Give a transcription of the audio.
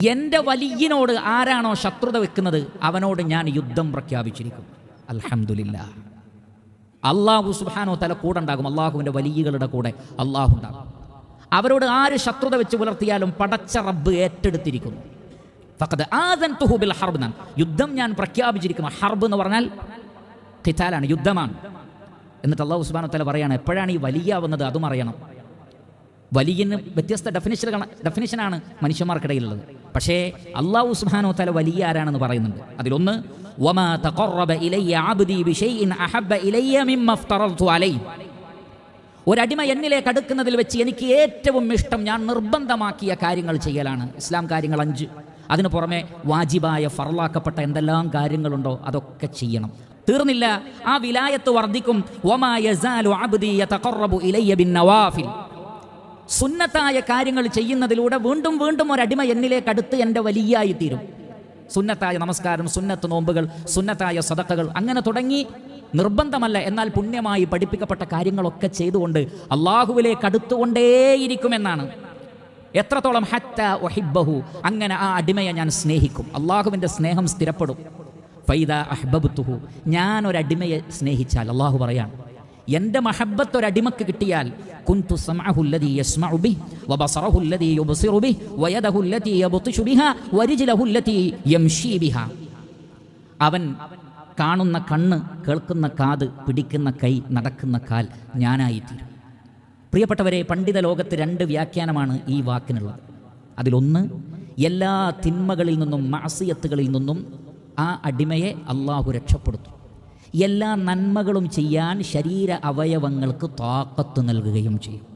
എൻ്റെ വലിയനോട് ആരാണോ ശത്രുത വെക്കുന്നത് അവനോട് ഞാൻ യുദ്ധം പ്രഖ്യാപിച്ചിരിക്കും. അൽഹംദുലില്ലാഹ്. അള്ളാഹു സുബ്ഹാനഹു വ തആല കൂടെ ഉണ്ടാകും. അള്ളാഹുവിൻ്റെ വലിയകളുടെ കൂടെ അള്ളാഹു ഉണ്ടാകും. അവരോട് ആര് ശത്രുത വെച്ച് പുലർത്തിയാലും പടച്ച റബ്ബ് ഏറ്റെടുത്തിരിക്കുന്നു. ഫഖദ് ആദൻതുഹു ബിൽ ഹർബ്, യുദ്ധം ഞാൻ പ്രഖ്യാപിച്ചിരിക്കുന്നു. ഹർബ് എന്ന് പറഞ്ഞാൽ ഖിതാലാണ്, യുദ്ധമാണ്. എന്നിട്ട് അള്ളാഹു സുബ്ഹാനഹു വ തആല പറയാണ്, എപ്പോഴാണ് ഈ വലിയാവുന്നത് അതും അറിയണം. വലിയന് വ്യത്യസ്ത ഡെഫിനിഷനാണ് മനുഷ്യന്മാർക്കിടയിലുള്ളത്. പക്ഷേ അള്ളാഹു സുബ്ഹാനഹു വ തആല വലിയ ആരാണെന്ന് പറയുന്നുണ്ട്. അതിലൊന്ന് വമാ തഖറബ ഇലയ്യ അബ്ദി ബിശൈഇൻ അഹബ്ബ ഇലയ്യ മിമ്മ ഇഫ്തറൽതു അലൈഹി, ഒരടിമ എന്നിലേക്ക് അടുക്കുന്നതിൽ വെച്ച് എനിക്ക് ഏറ്റവും ഇഷ്ടം ഞാൻ നിർബന്ധമാക്കിയ കാര്യങ്ങൾ ചെയ്യലാണ്. ഇസ്ലാം കാര്യങ്ങൾ 5. അതിനു പുറമെ വാജിബായ ഫർളാക്കപ്പെട്ട എന്തെല്ലാം കാര്യങ്ങളുണ്ടോ അതൊക്കെ ചെയ്യണം. തീർന്നില്ല, ആ വിലായത്ത് വർദ്ധിക്കും. വമാ യസാലു അബ്ദി യതഖറബു ഇലയ്യ ബിന്നവാഫിൽ, സുന്നത്തായ കാര്യങ്ങൾ ചെയ്യുന്നതിലൂടെ വീണ്ടും വീണ്ടും ഒരടിമ എന്നിലേക്ക് അടുത്ത് എൻ്റെ വലിയായി തീരും. സുന്നത്തായ നമസ്കാരം, സുന്നത്ത് നോമ്പുകൾ, സുന്നത്തായ സദഖകൾ, അങ്ങനെ തുടങ്ങി നിർബന്ധമല്ല എന്നാൽ പുണ്യമായി പഠിപ്പിക്കപ്പെട്ട കാര്യങ്ങളൊക്കെ ചെയ്തുകൊണ്ട് അള്ളാഹുവിലേക്ക് അടുത്തുകൊണ്ടേയിരിക്കുമെന്നാണ്. എത്രത്തോളം? ഹത്ത ഉഹിബ്ബഹു, അങ്ങനെ ആ അടിമയെ ഞാൻ സ്നേഹിക്കും. അള്ളാഹുവിൻ്റെ സ്നേഹം സ്ഥിരപ്പെടും. ഫൈദാ അഹ്ബബ്തുഹു, ഞാൻ ഒരടിമയെ സ്നേഹിച്ചാൽ, അള്ളാഹു പറയാണ്, എൻ്റെ മഹബ്ബത്ത് ഒരടിമക്ക് കിട്ടിയാൽ, കുന്തു സമഅഹു അല്ലദീ യസ്മഉ ബിഹി വബസറഹു അല്ലദീ യുബ്സിറു ബിഹി വയദഹു അല്ലതീ യബ്തിഷു ബിഹാ വരിജ്ലഹു അല്ലതീ യംശീ ബിഹാ, അവൻ കാണുന്ന കണ്ണ്, കേൾക്കുന്ന കാത്, പിടിക്കുന്ന കൈ, നടക്കുന്ന കാൽ ഞാനായിത്തീരും. പ്രിയപ്പെട്ടവരെ, പണ്ഡിത ലോകത്ത് 2 വ്യാഖ്യാനമാണ് ഈ വാക്കിനുള്ളത്. അതിലൊന്ന്, എല്ലാ തിന്മകളിൽ നിന്നും മഅസിയത്തുകളിൽ നിന്നും ആ അടിമയെ അള്ളാഹു രക്ഷപ്പെടുത്തും. എല്ലാ നന്മകളും ചെയ്യാൻ ശരീര അവയവങ്ങൾക്ക് താക്കത്ത് നൽകുകയും ചെയ്യും.